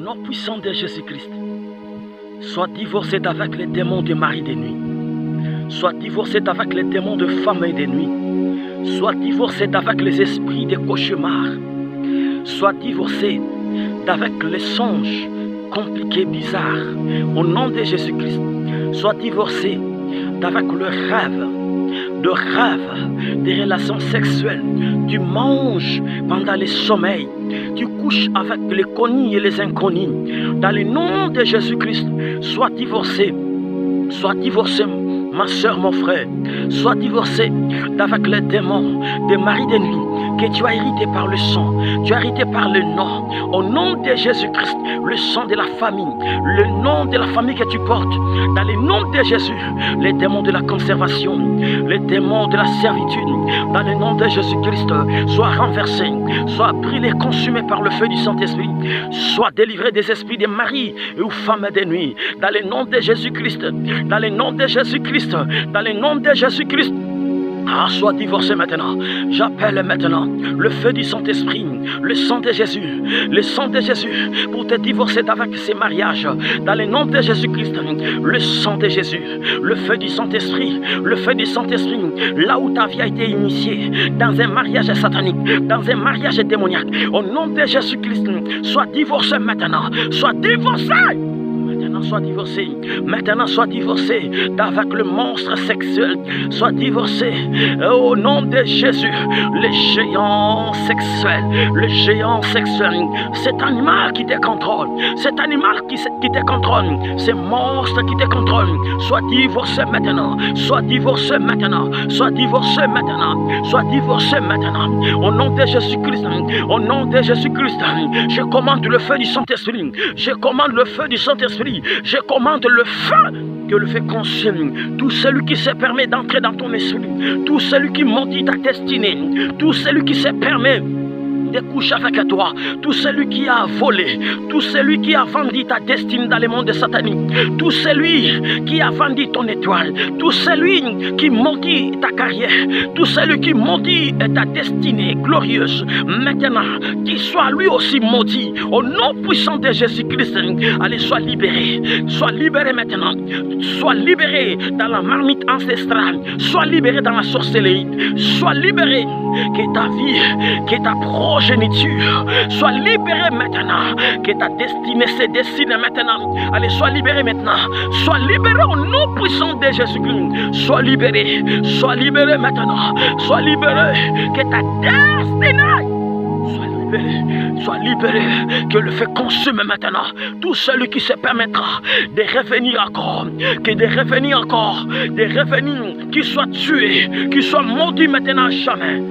nom puissant de Jésus-Christ, sois divorcé avec les démons de mari de nuit. Sois divorcé avec les démons de femme et de nuit. Sois divorcé avec les esprits de cauchemar. Sois divorcé avec les songes compliqués, bizarres. Au nom de Jésus-Christ, sois divorcé avec le rêve, des relations sexuelles. Tu manges pendant les sommeils. Tu couches avec les connus et les inconnus. Dans le nom de Jésus-Christ, sois divorcé. Sois divorcé, ma soeur, mon frère. Sois divorcé avec les démons des maris de nuit que tu as hérité par le sang, tu as hérité par le nom. Au nom de Jésus-Christ, le sang de la famille, le nom de la famille que tu portes. Dans le nom de Jésus, les démons de la conservation, les démons de la servitude, dans le nom de Jésus-Christ, soient renversés, soient brûlés, consumés par le feu du Saint-Esprit, soient délivrés des esprits des maris ou femmes de nuit. Dans le nom de Jésus-Christ, dans le nom de Jésus-Christ, dans le nom de Jésus-Christ. Sois divorcé maintenant. J'appelle maintenant le feu du Saint-Esprit, le sang de Jésus, le sang de Jésus pour te divorcer avec ces mariages. Dans le nom de Jésus-Christ, le sang de Jésus, le feu du Saint-Esprit, le feu du Saint-Esprit, là où ta vie a été initiée, dans un mariage satanique, dans un mariage démoniaque. Au nom de Jésus-Christ, sois divorcé maintenant. Sois divorcé. Sois divorcé. Maintenant, sois divorcé avec le monstre sexuel. Sois divorcé au nom de Jésus. Le géant sexuel. Le géant sexuel. Cet animal qui te contrôle. Cet animal qui te contrôle. Ce monstre qui te contrôle. Sois divorcé maintenant. Sois divorcé maintenant. Sois divorcé maintenant. Sois divorcé maintenant. Au nom de Jésus-Christ. Au nom de Jésus-Christ. Je commande le feu du Saint-Esprit. Je commande le feu du Saint-Esprit. Je commande le feu, que le feu consume tout celui qui se permet d'entrer dans ton esprit, tout celui qui maudit ta destinée, tout celui qui se permet de coucher avec toi, tout celui qui a volé, tout celui qui a vendu ta destinée dans le monde satanique, tout celui qui a vendu ton étoile, tout celui qui maudit ta carrière, tout celui qui maudit ta destinée glorieuse, maintenant, qu'il soit lui aussi maudit, au nom puissant de Jésus-Christ. Allez, sois libéré maintenant, sois libéré dans la marmite ancestrale, sois libéré dans la sorcellerie, sois libéré, que ta vie, que ta progéniture soit libérée maintenant, que ta destinée se dessine maintenant. Allez, sois libéré maintenant, sois libéré au nom puissant de Jésus-Christ, sois libéré maintenant, sois libéré, que ta destinée sois libéré, que le feu consume maintenant tout celui qui se permettra de revenir encore, qui soit tué, qui soit maudit maintenant à jamais.